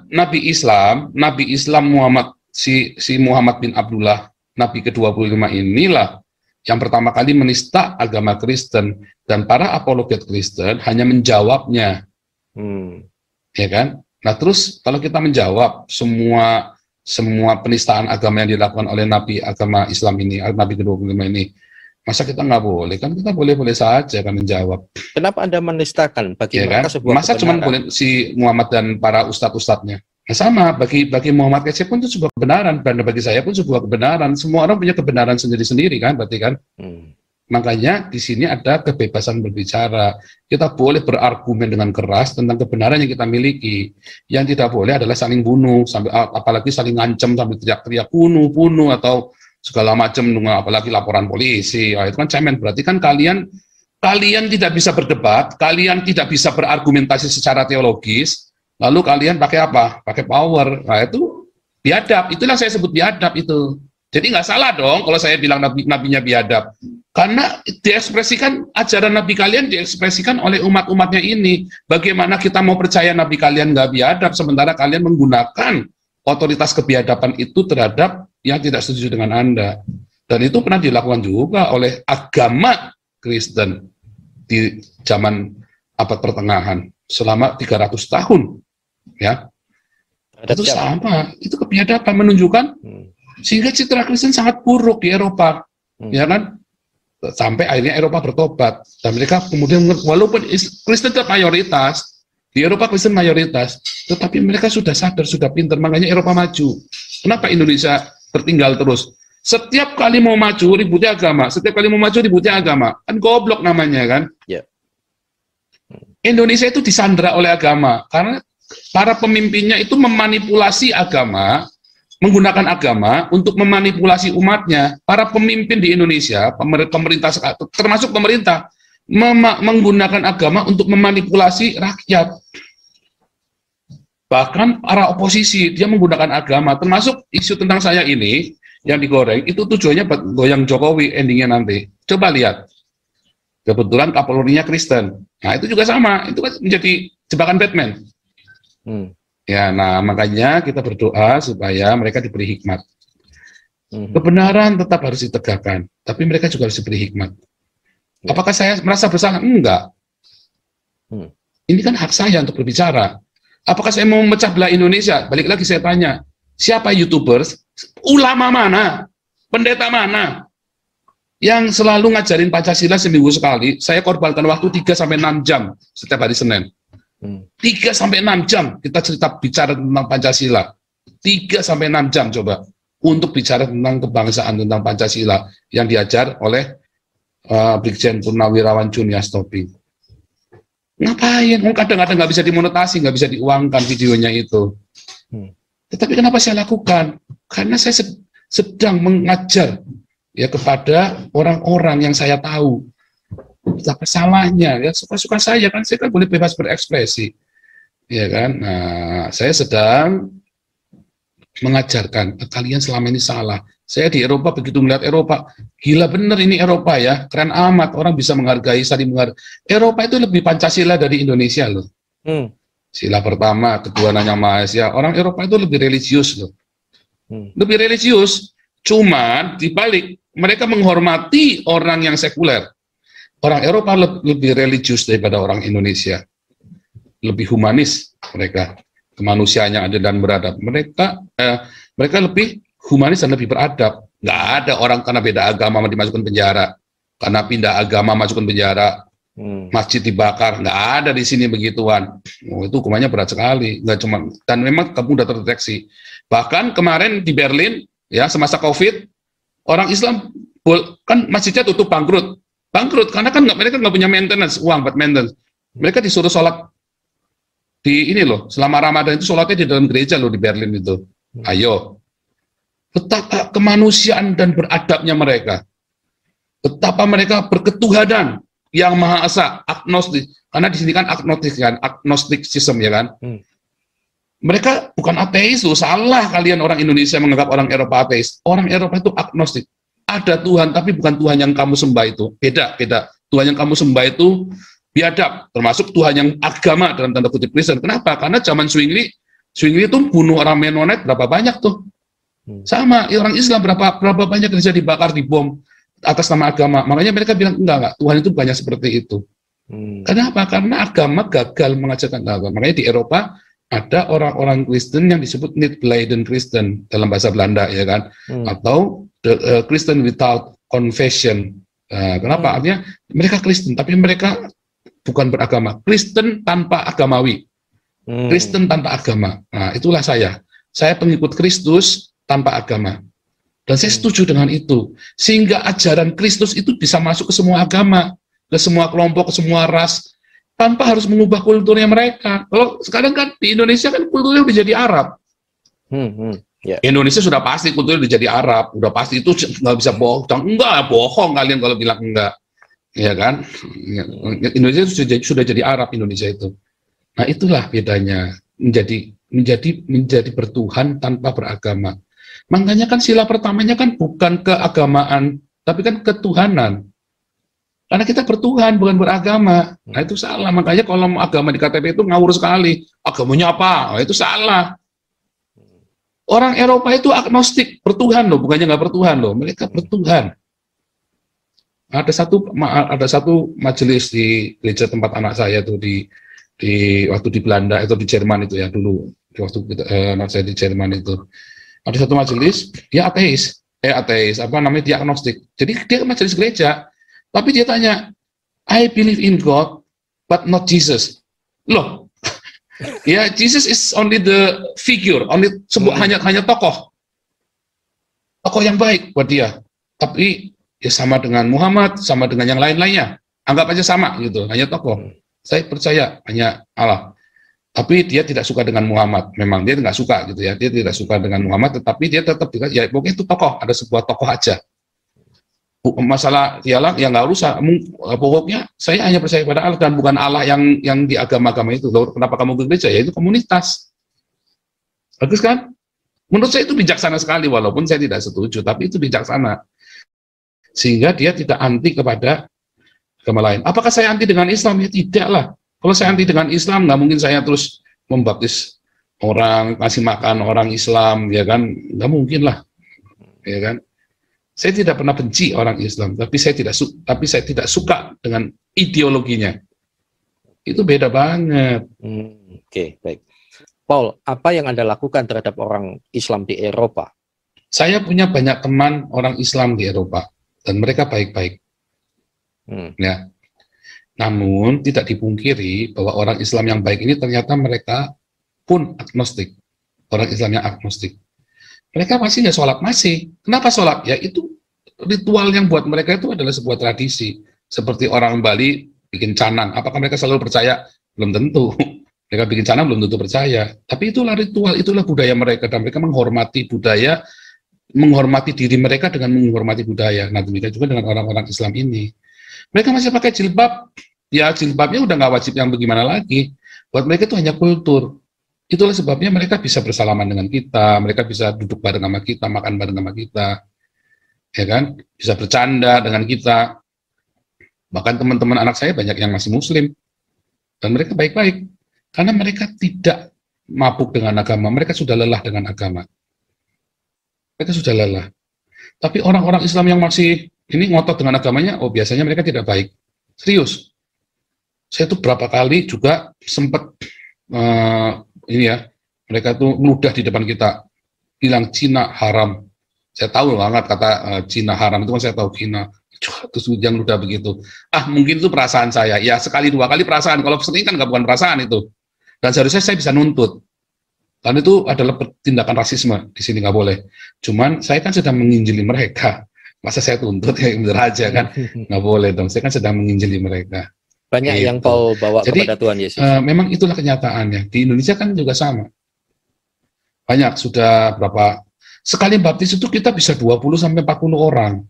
Nabi Islam Muhammad si Muhammad bin Abdullah, Nabi ke-25 inilah yang pertama kali menista agama Kristen, dan para apologet Kristen hanya menjawabnya. Ya kan? Nah, terus kalau kita menjawab semua penistaan agama yang dilakukan oleh Nabi agama Islam ini, Nabi ke-25 ini, masa kita nggak boleh? Kan kita boleh-boleh saja kan menjawab. Kenapa Anda menistakan bagi mereka sebuah masa cuma boleh si Muhammad dan para ustadz-ustadznya? Nah, sama bagi Muhammad kecil pun itu sebuah kebenaran, dan bagi saya pun sebuah kebenaran. Semua orang punya kebenaran sendiri-sendiri kan, berarti kan? Makanya di sini ada kebebasan berbicara. Kita boleh berargumen dengan keras tentang kebenaran yang kita miliki. Yang tidak boleh adalah saling bunuh, sampai apalagi saling ngancam sampai teriak-teriak bunuh atau segala macam, apalagi laporan polisi. Nah, itu kan cemen. Berarti kan kalian tidak bisa berdebat, kalian tidak bisa berargumentasi secara teologis. Lalu kalian pakai apa? Pakai power. Nah, itu biadab. Itulah saya sebut biadab itu. Jadi nggak salah dong kalau saya bilang nabinya biadab. Karena diekspresikan, ajaran nabi kalian diekspresikan oleh umat-umatnya ini. Bagaimana kita mau percaya nabi kalian nggak biadab, sementara kalian menggunakan otoritas kebiadaban itu terhadap yang tidak setuju dengan Anda. Dan itu pernah dilakukan juga oleh agama Kristen di zaman abad pertengahan selama 300 tahun. Ya, itu sama, itu kebiadaban menunjukkan sehingga citra Kristen sangat buruk di Eropa, ya kan? Sampai akhirnya Eropa bertobat, dan mereka kemudian walaupun Kristen tetap mayoritas di Eropa, Kristen mayoritas, tetapi mereka sudah sadar, sudah pintar, makanya Eropa maju. Kenapa Indonesia tertinggal terus? Setiap kali mau maju ributnya agama, kan goblok namanya kan? Yeah. Indonesia itu disandera oleh agama karena para pemimpinnya itu memanipulasi agama, menggunakan agama untuk memanipulasi umatnya. Para pemimpin di Indonesia, pemerintah termasuk pemerintah, menggunakan agama untuk memanipulasi rakyat. Bahkan para oposisi, dia menggunakan agama, termasuk isu tentang saya ini, yang digoreng, itu tujuannya buat goyang Jokowi endingnya nanti. Coba lihat. Kebetulan Kapolrinya Kristen. Nah, itu juga sama. Itu kan menjadi jebakan Batman. Ya, nah makanya kita berdoa supaya mereka diberi hikmat. Kebenaran tetap harus ditegakkan, tapi mereka juga harus diberi hikmat. Apakah saya merasa bersalah? Enggak. Ini kan hak saya untuk berbicara. Apakah saya mau memecah belah Indonesia? Balik lagi saya tanya, siapa YouTubers? Ulama mana? Pendeta mana? Yang selalu ngajarin Pancasila seminggu sekali, saya korbankan waktu 3-6 jam setiap hari Senin. 3-6 jam kita bicara tentang Pancasila. 3-6 jam coba untuk bicara tentang kebangsaan, tentang Pancasila yang diajar oleh Brigjen Purnawirawan Junias Tobing. Ngapain? Kadang-kadang nggak bisa dimonetasi, nggak bisa diuangkan videonya itu. Tetapi kenapa saya lakukan? Karena saya sedang mengajar ya kepada orang-orang yang saya tahu. Betapa salahnya, ya suka-suka saya kan boleh bebas berekspresi, ya kan. Nah, saya sedang mengajarkan kalian selama ini salah. Saya di Eropa begitu melihat Eropa, gila bener ini Eropa ya, keren amat, orang bisa menghargai, saling menghargai. Eropa itu lebih Pancasila dari Indonesia loh. Sila pertama, kedua nanya Malaysia, orang Eropa itu lebih religius loh, lebih religius. Cuman dibalik mereka menghormati orang yang sekuler. Orang Eropa lebih religius daripada orang Indonesia, lebih humanis mereka, kemanusiaan yang adil dan beradab. Mereka lebih humanis dan lebih beradab. Nggak ada orang karena beda agama dimasukkan penjara, karena pindah agama masukkan penjara, masjid dibakar. Nggak ada di sini begituan. Itu hukumannya berat sekali. Nggak cuma, dan memang kamu udah terdeteksi. Bahkan kemarin di Berlin, ya semasa COVID, orang Islam kan masjidnya tutup, bangkrut karena kan mereka nggak punya maintenance, uang buat maintenance. Mereka disuruh sholat di ini loh, selama Ramadan itu sholatnya di dalam gereja loh di Berlin itu. Ayo, betapa kemanusiaan dan beradabnya mereka, betapa mereka berketuhanan, yang Maha Esa, agnostik. Karena di sini kan agnosticism ya kan. Mereka bukan ateis loh, salah kalian orang Indonesia menganggap orang Eropa ateis. Orang Eropa itu agnostik. Ada Tuhan, tapi bukan Tuhan yang kamu sembah itu. Beda. Tuhan yang kamu sembah itu biadab, termasuk Tuhan yang agama dalam tanda kutip Kristen. Kenapa? Karena zaman Zwingli itu bunuh orang Mennonite berapa banyak tuh. Sama orang Islam berapa banyak yang bisa dibakar, dibom atas nama agama. Makanya mereka bilang enggak, Tuhan itu banyak seperti itu. Kenapa? Karena agama gagal mengajarkan agama. Makanya di Eropa ada orang-orang Kristen yang disebut niet-believing Kristen dalam bahasa Belanda ya kan, atau Kristen without confession. Kenapa? Artinya mereka Kristen tapi mereka bukan beragama. Kristen tanpa agamawi. Kristen tanpa agama. Nah, itulah saya. Saya pengikut Kristus tanpa agama. Dan saya setuju dengan itu. Sehingga ajaran Kristus itu bisa masuk ke semua agama, ke semua kelompok, ke semua ras, tanpa harus mengubah kulturnya mereka. Kalau sekarang kan di Indonesia kan kulturnya udah jadi Arab. Indonesia sudah pasti kulturnya udah jadi Arab, udah pasti itu nggak bisa bohong. Enggak, bohong kalian kalau bilang enggak. Ya kan? Indonesia sudah jadi Arab Indonesia itu. Nah, itulah bedanya menjadi bertuhan tanpa beragama. Makanya kan sila pertamanya kan bukan keagamaan, tapi kan ketuhanan. Karena kita bertuhan, bukan beragama. Nah, itu salah. Makanya kalau agama di KTP itu ngawur sekali. Agamanya apa? Nah, itu salah. Orang Eropa itu agnostik, bertuhan loh, bukannya nggak bertuhan loh. Mereka bertuhan. Ada satu majelis di gereja tempat anak saya tuh di waktu di Belanda atau di Jerman itu ya dulu. Waktu anak saya di Jerman itu. Ada satu majelis, dia ateis, dia agnostik. Jadi dia majelis gereja, tapi dia tanya, I believe in God, but not Jesus. Loh, ya Jesus is only the figure, hanya tokoh yang baik buat dia. Tapi ya sama dengan Muhammad, sama dengan yang lain-lainnya, anggap aja sama gitu, hanya tokoh. Saya percaya hanya Allah. Tapi dia tidak suka dengan Muhammad. Memang dia nggak suka gitu ya. Dia tidak suka dengan Muhammad, tetapi dia tetap ya pokoknya itu tokoh, ada sebuah tokoh aja. Masalah dialah yang nggak usah. Pokoknya saya hanya percaya pada Allah dan bukan Allah yang di agama-agama itu. Lalu kenapa kamu ke gereja? Ya itu komunitas. Bagus kan? Menurut saya itu bijaksana sekali, walaupun saya tidak setuju, tapi itu bijaksana. Sehingga dia tidak anti kepada agama lain. Apakah saya anti dengan Islam? Ya tidak lah. Kalau saya anti dengan Islam, nggak mungkin saya terus membaptis orang, kasih makan orang Islam, ya kan? Nggak mungkin lah, ya kan? Saya tidak pernah benci orang Islam, tapi saya tidak suka dengan ideologinya. Itu beda banget. Oke, baik. Paul, apa yang Anda lakukan terhadap orang Islam di Eropa? Saya punya banyak teman orang Islam di Eropa, dan mereka baik-baik. Ya. Namun tidak dipungkiri bahwa orang Islam yang baik ini ternyata mereka pun agnostik. Orang Islam yang agnostik. Mereka masih nggak sholat, masih. Kenapa sholat? Ya itu ritual yang buat mereka itu adalah sebuah tradisi. Seperti orang Bali bikin canang. Apakah mereka selalu percaya? Belum tentu. Mereka bikin canang belum tentu percaya. Tapi itulah ritual, itulah budaya mereka. Dan mereka menghormati budaya, menghormati diri mereka dengan menghormati budaya. Nah demikian juga dengan orang-orang Islam ini. Mereka masih pakai jilbab. Ya jilbabnya udah nggak wajib yang bagaimana lagi. Buat mereka itu hanya kultur. Itulah sebabnya mereka bisa bersalaman dengan kita, mereka bisa duduk bareng sama kita, makan bareng sama kita, ya kan? Bisa bercanda dengan kita. Bahkan teman-teman anak saya banyak yang masih Muslim, dan mereka baik-baik, karena mereka tidak mabuk dengan agama, mereka sudah lelah dengan agama. Mereka sudah lelah. Tapi orang-orang Islam yang masih ini ngotot dengan agamanya, oh biasanya mereka tidak baik. Serius. Saya tuh berapa kali juga sempat ini ya, mereka tuh meludah di depan kita, bilang Cina haram. Saya tahu banget kata Cina haram itu kan saya tahu Cina. Terus jangan ludah begitu. Mungkin itu perasaan saya. Ya sekali dua kali perasaan. Kalau sering kan nggak bukan perasaan itu. Dan seharusnya saya bisa nuntut. Karena itu adalah tindakan rasisme. Di sini nggak boleh. Cuman saya kan sedang menginjili mereka. Masa saya tuntut ya bener aja kan? Nggak boleh dong. Saya kan sedang menginjili mereka. Banyak yang Paul bawa kepada Tuhan Yesus. Memang itulah kenyataannya. Di Indonesia kan juga sama. Banyak, sudah berapa. Sekali baptis itu kita bisa 20 sampai 40 orang.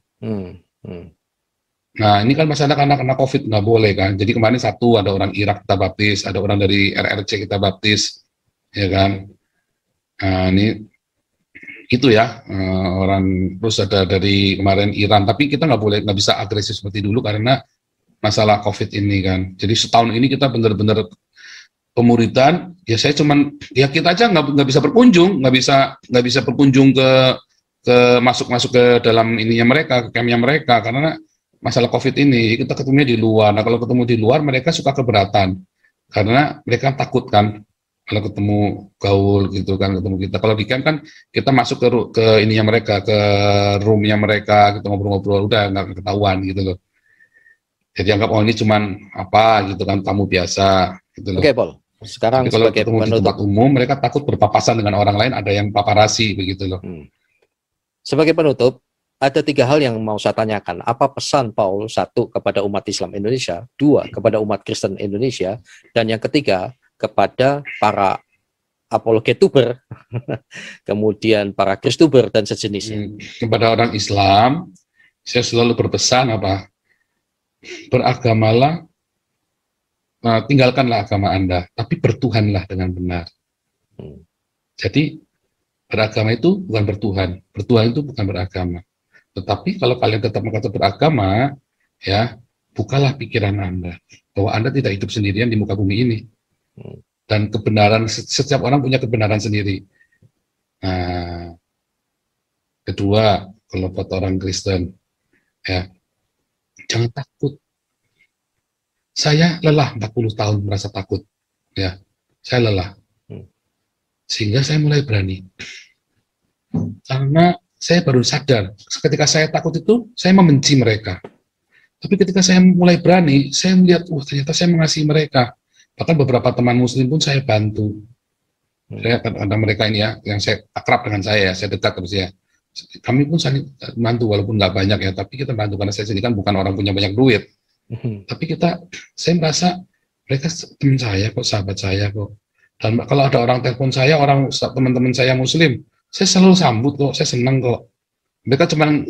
Nah, ini kan masalah karena COVID nggak boleh kan. Jadi kemarin satu ada orang Irak kita baptis, ada orang dari RRC kita baptis, ya kan. Nah, ini itu ya orang, terus ada dari kemarin Iran. Tapi kita nggak bisa agresif seperti dulu karena masalah COVID ini kan. Jadi setahun ini kita benar-benar pemuridan. Ya saya cuman ya kita aja nggak bisa berkunjung, nggak bisa berkunjung ke masuk ke dalam ininya mereka, ke campnya mereka karena masalah COVID ini. Kita ketemunya di luar. Nah kalau ketemu di luar mereka suka keberatan karena mereka takut kan kalau ketemu gaul gitu kan, ketemu kita. Kalau di camp kan kita masuk ke ininya mereka, ke roomnya mereka, kita ngobrol-ngobrol udah nggak ketahuan gitu loh. Jadi anggap oh ini cuman apa gitu kan, tamu biasa gitu loh. Oke, Paul. Sekarang tapi kalau sebagai ketemu di tempat umum mereka takut berpapasan dengan orang lain, ada yang paparasi begitu loh. Sebagai penutup, ada 3 hal yang mau saya tanyakan. Apa pesan Paul? 1 kepada umat Islam Indonesia, 2 kepada umat Kristen Indonesia, dan yang ketiga kepada para apologetuber, kemudian para kristuber dan sejenisnya. Kepada orang Islam, saya selalu berpesan apa? Beragamalah, tinggalkanlah agama Anda, tapi bertuhanlah dengan benar. Jadi beragama itu bukan bertuhan, bertuhan itu bukan beragama. Tetapi kalau kalian tetap berkata beragama, ya bukalah pikiran Anda bahwa Anda tidak hidup sendirian di muka bumi ini. Dan kebenaran, setiap orang punya kebenaran sendiri. Nah, kedua, kalau buat orang Kristen, ya jangan takut. Saya lelah 40 tahun merasa takut, ya saya lelah. Sehingga saya mulai berani. Karena saya baru sadar, ketika saya takut itu, saya membenci mereka. Tapi ketika saya mulai berani, saya melihat, ternyata saya mengasihi mereka. Bahkan beberapa teman muslim pun saya bantu. Saya ada mereka ini ya, yang saya akrab dengan saya dekat terus ya. Kami pun saling bantu, walaupun nggak banyak ya, tapi kita bantu karena saya sendiri kan bukan orang punya banyak duit. Tapi saya merasa mereka teman saya kok, sahabat saya kok. Dan kalau ada orang telepon saya, teman-teman saya muslim, saya selalu sambut kok, saya senang kok. Mereka cuman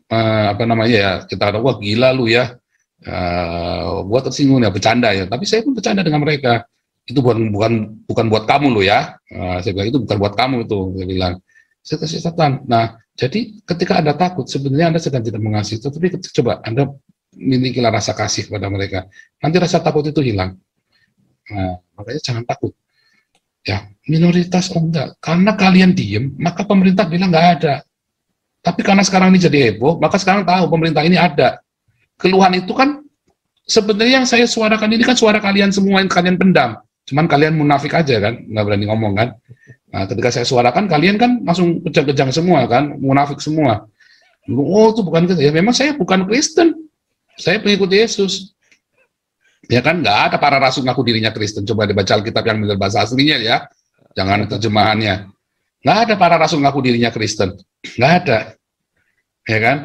apa namanya ya, kita ada wah gila lu ya. Gua tersinggung ya, bercanda ya, tapi saya pun bercanda dengan mereka. Itu bukan buat kamu lo ya. Saya bilang itu bukan buat kamu itu, saya bilang. Saya kasih catatan. Nah, jadi ketika Anda takut, sebenarnya Anda sedang tidak mengasihi. Tapi coba Anda milikilah rasa kasih kepada mereka. Nanti rasa takut itu hilang. Nah, makanya jangan takut. Ya, minoritas enggak. Karena kalian diem, maka pemerintah bilang nggak ada. Tapi karena sekarang ini jadi heboh, maka sekarang tahu pemerintah ini ada. Keluhan itu kan sebenarnya yang saya suarakan ini kan suara kalian semua yang kalian pendam. Cuman kalian munafik aja kan, nggak berani ngomong kan. Nah, ketika saya suarakan kalian kan langsung kejang-kejang semua kan, munafik semua. Oh, itu bukan gitu ya. Memang saya bukan Kristen. Saya pengikut Yesus. Ya kan, nggak ada para rasul ngaku dirinya Kristen. Coba dibaca Alkitab yang benar bahasa aslinya ya. Jangan terjemahannya. Nggak ada para rasul ngaku dirinya Kristen. Nggak ada. Ya kan?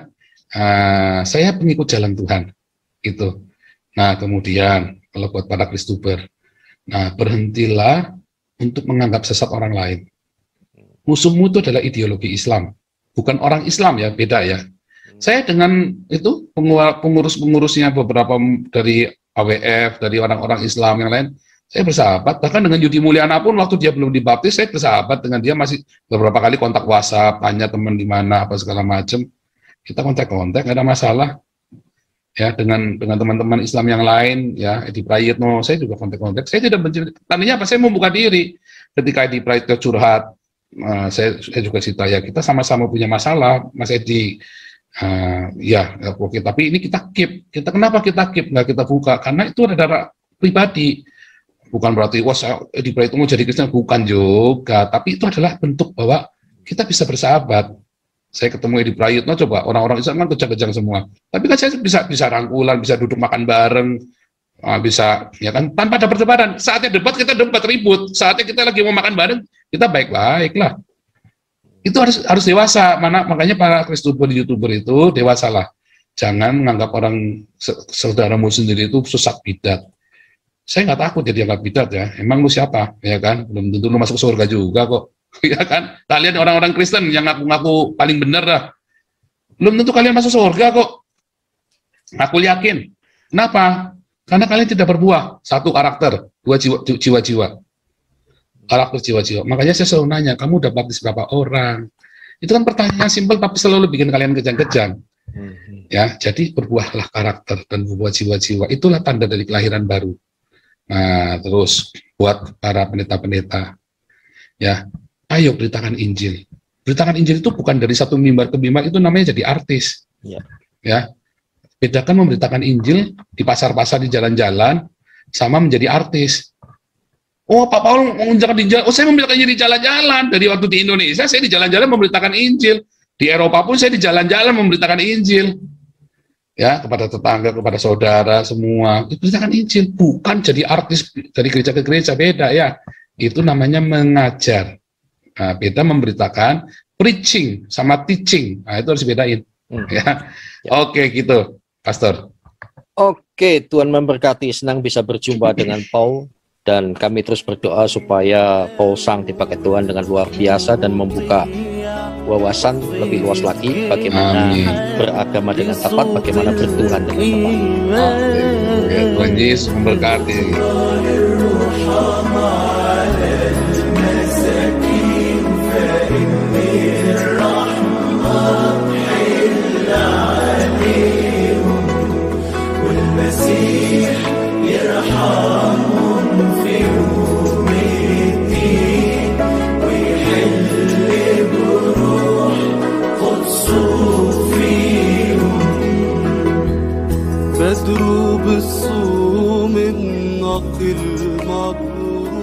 Saya pengikut jalan Tuhan itu. Nah kemudian kalau buat para Kristuber, nah berhentilah untuk menganggap sesat orang lain. Musuhmu itu adalah ideologi Islam, bukan orang Islam ya, beda ya. Saya dengan itu pengurus-pengurusnya beberapa dari AWF, dari orang-orang Islam yang lain, saya bersahabat. Bahkan dengan Yudi Mulyana pun waktu dia belum dibaptis, saya bersahabat dengan dia, masih beberapa kali kontak WhatsApp, tanya teman di mana apa segala macam. Kita kontak-kontak, nggak ada masalah. Ya, dengan teman-teman Islam yang lain, ya, Edi Prayitno, saya juga kontak-kontak. Saya tidak benci. Tadinya apa? Saya membuka diri. Ketika Edi Prayitno curhat, saya juga cerita, ya kita sama-sama punya masalah, Mas Edi. Ya, oke. Tapi ini kita keep. Kenapa kita keep? Nggak kita buka? Karena itu adalah pribadi. Bukan berarti, wah Edi Prayitno mau jadi Kristen. Bukan juga. Tapi itu adalah bentuk bahwa kita bisa bersahabat. Saya ketemu Edi Prayitno, coba orang-orang Islam kan kejang-kejang semua. Tapi kan saya bisa rangkulan, bisa duduk makan bareng, bisa ya kan tanpa ada perdebatan. Saatnya debat kita debat ribut, saatnya kita lagi mau makan bareng kita baik-baik lah. Itu harus dewasa. Makanya para Kristuber YouTuber itu dewasalah. Jangan menganggap orang saudaramu sendiri itu sesat bidat. Saya nggak takut jadi anggap bidat ya. Emang lu siapa? Ya kan, belum tentu lu masuk surga juga kok. Ya kan, kalian orang-orang Kristen yang ngaku-ngaku paling benar dah, belum tentu kalian masuk surga kok. Aku yakin. Kenapa? Karena kalian tidak berbuah. Satu karakter, dua jiwa-jiwa. Karakter jiwa-jiwa. Makanya saya selalu nanya, kamu udah baptis berapa orang? Itu kan pertanyaan simpel tapi selalu bikin kalian kejang-kejang. Ya, jadi berbuahlah karakter dan berbuah jiwa-jiwa. Itulah tanda dari kelahiran baru. Nah, terus buat para pendeta-pendeta, ya, ayo beritakan Injil. Beritakan Injil itu bukan dari satu mimbar ke mimbar, itu namanya jadi artis. Ya, bedakan memberitakan Injil di pasar-pasar, di jalan-jalan, sama menjadi artis. Oh, Pak Paul mengerjakan di jalan. Oh, saya memberitakan Injil di jalan-jalan. Dari waktu di Indonesia, saya di jalan-jalan memberitakan Injil. Di Eropa pun saya di jalan-jalan memberitakan Injil. Ya, kepada tetangga, kepada saudara, semua. Beritakan Injil. Bukan jadi artis dari gereja ke gereja, beda ya. Itu namanya mengajar. Nah, beda memberitakan, preaching sama teaching. Nah, itu harus dibedain. Ya. Oke, gitu, Pastor. Oke, Tuhan memberkati. Senang bisa berjumpa dengan Paul. Dan kami terus berdoa supaya Paul Sang dipakai Tuhan dengan luar biasa dan membuka wawasan lebih luas lagi bagaimana beragama dengan tepat, bagaimana bertuhan dengan tepat. Ya, Tuhan Yesus memberkati. بدر بالصوم النقي المبرور